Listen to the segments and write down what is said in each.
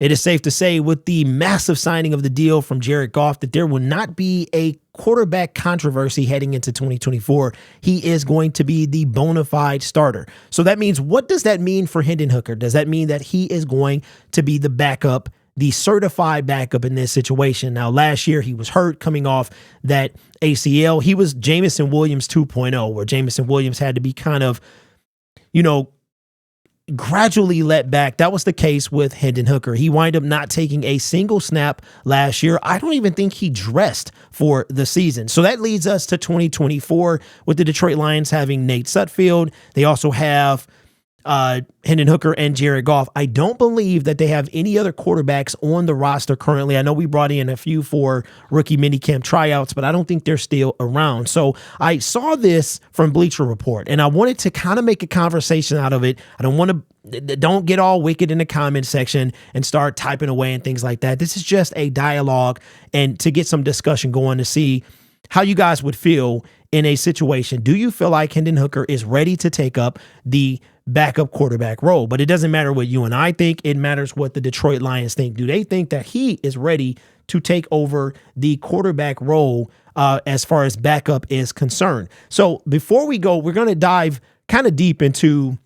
It is safe to say with the massive signing of the deal from Jared Goff that there will not be a quarterback controversy heading into 2024. He is going to be the bona fide starter. So that means, what does that mean for Hendon Hooker? Does that mean that he is going to be the backup, the certified backup in this situation? Now, last year he was hurt coming off that ACL. He was Jameson Williams 2.0, where Jameson Williams had to be kind of, gradually let back. That was the case with Hendon Hooker. He wound up not taking a single snap last year. I don't even think he dressed for the season. So that leads us to 2024 with the Detroit Lions having Nate Sudfeld. They also have Hendon Hooker and Jared Goff. I don't believe that they have any other quarterbacks on the roster currently. I know we brought in a few for rookie minicamp tryouts, but I don't think they're still around. So I saw this from Bleacher Report, and I wanted to kind of make a conversation out of it. Don't get all wicked in the comment section and start typing away and things like that. This is just a dialogue and to get some discussion going to see how you guys would feel in a situation. Do you feel like Hendon Hooker is ready to take up the backup quarterback role? But it doesn't matter what you and I think. It matters what the Detroit Lions think. Do they think that he is ready to take over the quarterback role as far as backup is concerned? So before we go, we're going to dive kind of deep into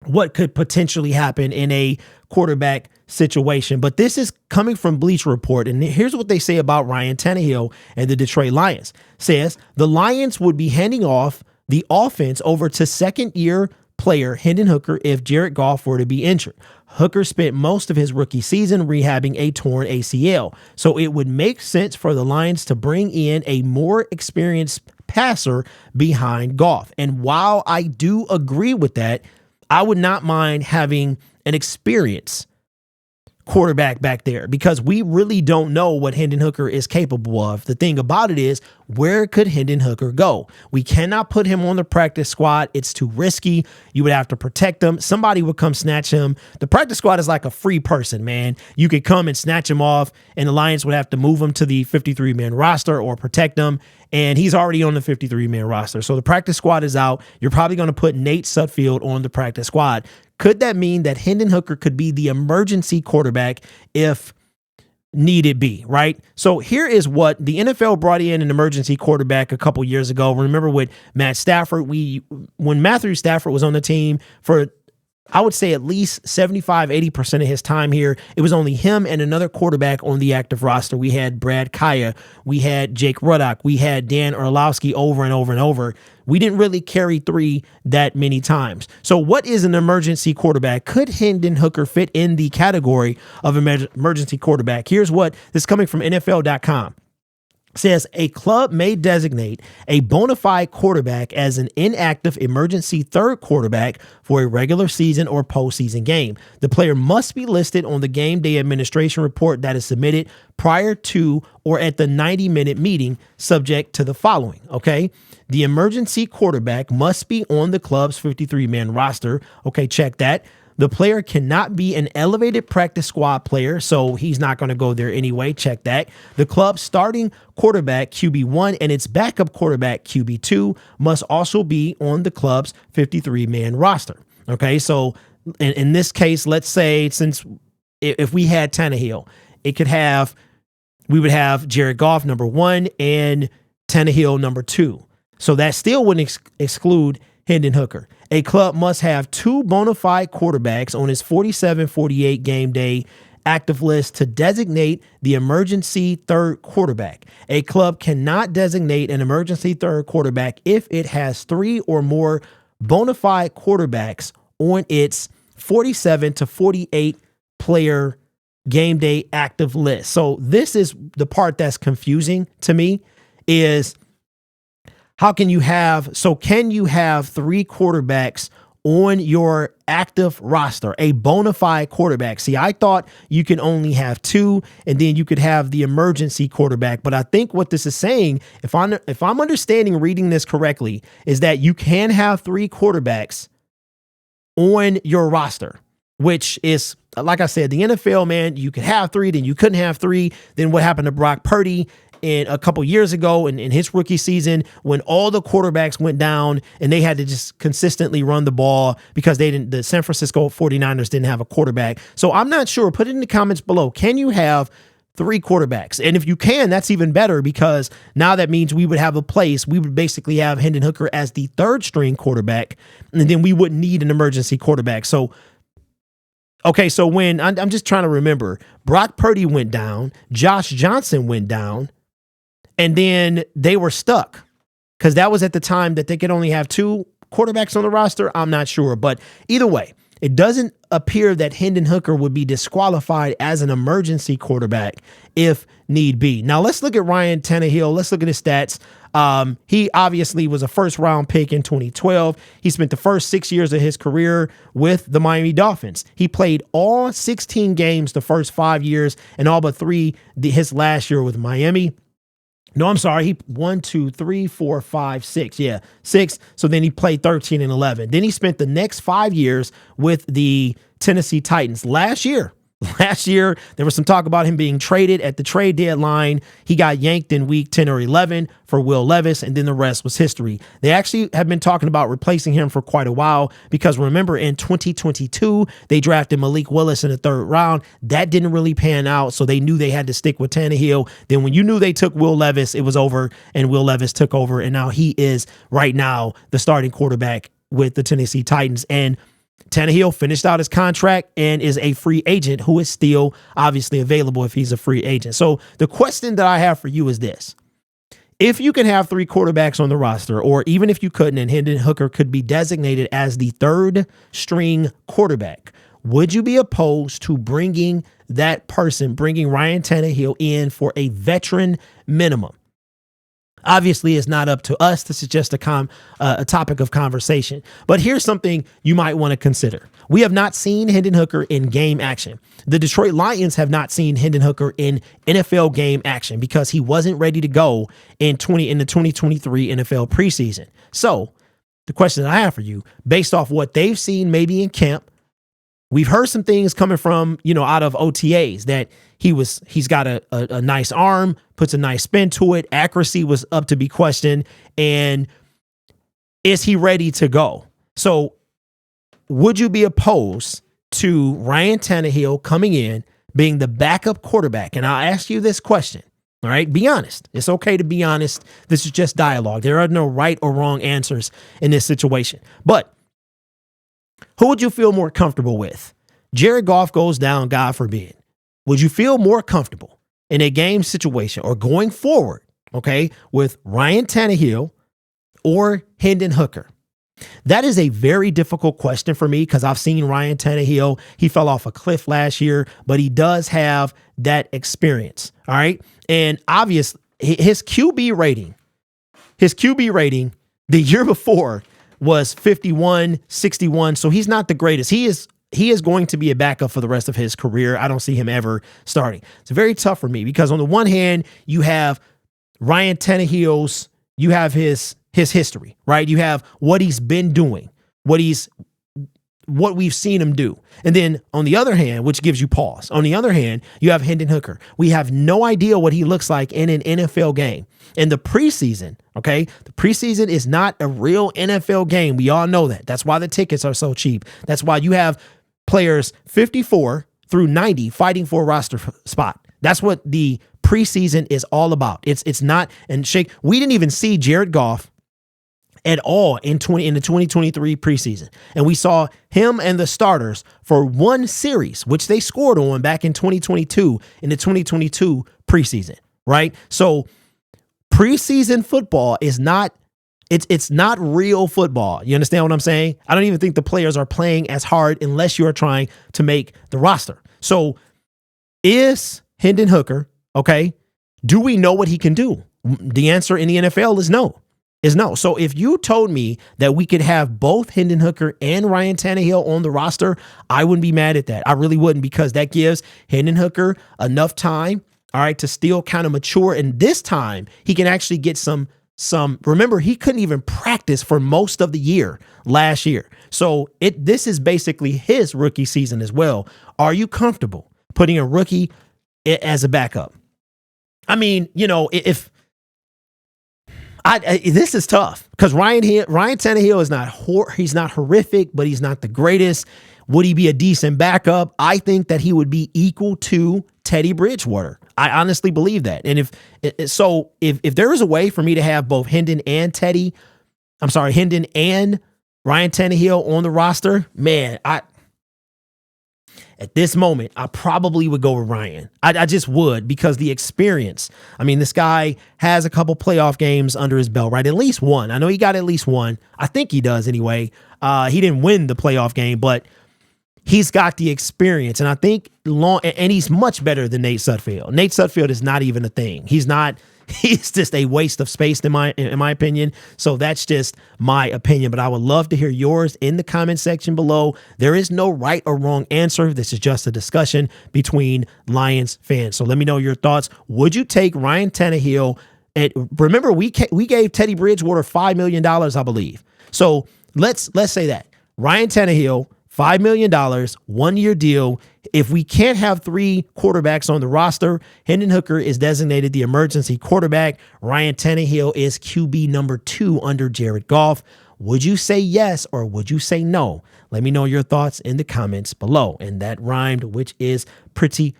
what could potentially happen in a quarterback situation. But this is coming from Bleacher Report. And here's what they say about Ryan Tannehill and the Detroit Lions. Says the Lions would be handing off the offense over to second-year player Hendon Hooker if Jared Goff were to be injured. Hooker spent most of his rookie season rehabbing a torn ACL. So it would make sense for the Lions to bring in a more experienced passer behind Goff. And while I do agree with that, I would not mind having an experienced quarterback back there, because we really don't know what Hendon Hooker is capable of. The thing about it is, where could Hendon Hooker go? We cannot put him on the practice squad. It's too risky. You would have to protect him. Somebody would come snatch him. The practice squad is like a free person, man. You could come and snatch him off, and the Lions would have to move him to the 53-man roster or protect him. And he's already on the 53-man roster. So the practice squad is out. You're probably going to put Nate Sudfeld on the practice squad. Could that mean that Hendon Hooker could be the emergency quarterback if needed be, right? So here is what the NFL brought in: an emergency quarterback a couple years ago. Remember with Matt Stafford, when Matthew Stafford was on the team for, I would say, at least 75, 80% of his time here, it was only him and another quarterback on the active roster. We had Brad Kaya, we had Jake Ruddock, we had Dan Orlovsky over and over and over. We didn't really carry three that many times. So what is an emergency quarterback? Could Hendon Hooker fit in the category of emergency quarterback? Here's what this is coming from NFL.com. Says a club may designate a bona fide quarterback as an inactive emergency third quarterback for a regular season or postseason game. The player must be listed on the game day administration report that is submitted prior to or at the 90-minute meeting, subject to the following. Okay. The emergency quarterback must be on the club's 53-man roster. Okay. Check that. The player cannot be an elevated practice squad player, so he's not going to go there anyway. Check that. The club's starting quarterback, QB1, and its backup quarterback, QB2, must also be on the club's 53-man roster. Okay, so in this case, let's say, since if we had Tannehill, we would have Jared Goff number 1 and Tannehill number 2. So that still wouldn't exclude Hendon Hooker. A club must have 2 bona fide quarterbacks on its 47-48 game day active list to designate the emergency third quarterback. A club cannot designate an emergency third quarterback if it has 3 or more bona fide quarterbacks on its 47-48 player game day active list. So this is the part that's confusing to me, is can you have 3 quarterbacks on your active roster, a bona fide quarterback? See, I thought you can only have 2, and then you could have the emergency quarterback. But I think what this is saying, if I'm understanding, reading this correctly, is that you can have 3 quarterbacks on your roster, which is, like I said, the NFL, man, you could have 3, then you couldn't have 3. Then what happened to Brock Purdy? in a couple years ago in his rookie season when all the quarterbacks went down and they had to just consistently run the ball because the San Francisco 49ers didn't have a quarterback. So I'm not sure. Put it in the comments below. Can you have 3 quarterbacks? And if you can, that's even better, because now that means we would have a place. We would basically have Hendon Hooker as the 3rd string quarterback, and then we wouldn't need an emergency quarterback. So, okay, so when I'm just trying to remember, Brock Purdy went down, Josh Johnson went down, and then they were stuck because that was at the time that they could only have 2 quarterbacks on the roster. I'm not sure, but either way, it doesn't appear that Hendon Hooker would be disqualified as an emergency quarterback if need be. Now, let's look at Ryan Tannehill. Let's look at his stats. He obviously was a first-round pick in 2012. He spent the first 6 years of his career with the Miami Dolphins. He played all 16 games the first 5 years and all but 3 his last year with Miami. No, I'm sorry. He 1, 2, 3, 4, 5, 6. Yeah, 6. So then he played 13 and 11. Then he spent the next 5 years with the Tennessee Titans. Last year, there was some talk about him being traded at the trade deadline. He got yanked in week 10 or 11 for Will Levis, and then the rest was history. They actually have been talking about replacing him for quite a while because remember in 2022, they drafted Malik Willis in the 3rd round. That didn't really pan out, so they knew they had to stick with Tannehill. Then when you knew they took Will Levis, it was over, and Will Levis took over, and now he is right now the starting quarterback with the Tennessee Titans. And Tannehill finished out his contract and is a free agent who is still obviously available if he's a free agent. So the question that I have for you is this. If you can have 3 quarterbacks on the roster, or even if you couldn't and Hendon Hooker could be designated as the 3rd string quarterback, would you be opposed to bringing Ryan Tannehill in for a veteran minimum? Obviously, it's not up to us. This is just a topic of conversation. But here's something you might want to consider. We have not seen Hendon Hooker in game action. The Detroit Lions have not seen Hendon Hooker in NFL game action because he wasn't ready to go in the 2023 NFL preseason. So the question that I have for you, based off what they've seen maybe in camp, we've heard some things coming from, out of OTAs that he's got a nice arm, puts a nice spin to it. Accuracy was up to be questioned. And is he ready to go? So would you be opposed to Ryan Tannehill coming in, being the backup quarterback? And I'll ask you this question. All right. Be honest. It's okay to be honest. This is just dialogue. There are no right or wrong answers in this situation. But who would you feel more comfortable with? Jared Goff goes down, God forbid. Would you feel more comfortable in a game situation or going forward, okay, with Ryan Tannehill or Hendon Hooker? That is a very difficult question for me because I've seen Ryan Tannehill. He fell off a cliff last year, but he does have that experience, all right? And obviously, his QB rating the year before was 51, 61, so he's not the greatest. He is going to be a backup for the rest of his career. I don't see him ever starting. It's very tough for me because on the one hand, you have Ryan Tannehill's, you have his history, right? You have what he's been doing, what we've seen him do. And then on the other hand, which gives you pause, on the other hand, you have Hendon Hooker. We have no idea what he looks like in an NFL game. In the preseason, okay, the preseason is not a real NFL game. We all know that. That's why the tickets are so cheap. That's why you have players 54 through 90 fighting for a roster spot. That's what the preseason is all about. It's not, and Shake, we didn't even see Jared Goff at all in the 2023 preseason. And we saw him and the starters for one series, which they scored on back in 2022 in the 2022 preseason, right? So preseason football is not, it's not real football. You understand what I'm saying? I don't even think the players are playing as hard unless you're trying to make the roster. So is Hendon Hooker, okay, do we know what he can do? The answer in the NFL is no. So if you told me that we could have both Hendon Hooker and Ryan Tannehill on the roster, I wouldn't be mad at that. I really wouldn't, because that gives Hendon Hooker enough time, all right, to still kind of mature. And this time he can actually get some, remember, he couldn't even practice for most of the year last year. So this is basically his rookie season as well. Are you comfortable putting a rookie as a backup? I mean, if this is tough because Ryan Tannehill is he's not horrific, but he's not the greatest. Would he be a decent backup? I think that he would be equal to Teddy Bridgewater. I honestly believe that. And if there is a way for me to have both Hendon and Ryan Tannehill on the roster, man, at this moment, I probably would go with Ryan. I just would, because the experience. I mean, this guy has a couple playoff games under his belt, right? At least one. I know he got at least one. I think he does anyway. He didn't win the playoff game, but he's got the experience. And I think and he's much better than Nate Sudfeld. Nate Sudfeld is not even a thing. He's just a waste of space in my opinion. So that's just my opinion, but I would love to hear yours in the comment section below. There is no right or wrong answer. This is just a discussion between Lions fans. So let me know your thoughts. Would you take Ryan Tannehill? And remember, we gave Teddy Bridgewater $5 million, I believe. So let's say that Ryan Tannehill, $5 million, 1-year deal. If we can't have 3 quarterbacks on the roster, Hendon Hooker is designated the emergency quarterback. Ryan Tannehill is QB number 2 under Jared Goff. Would you say yes or would you say no? Let me know your thoughts in the comments below. And that rhymed, which is pretty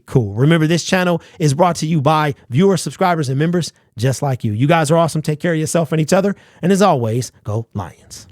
cool. Remember, this channel is brought to you by viewers, subscribers, and members just like you. You guys are awesome. Take care of yourself and each other. And as always, go Lions.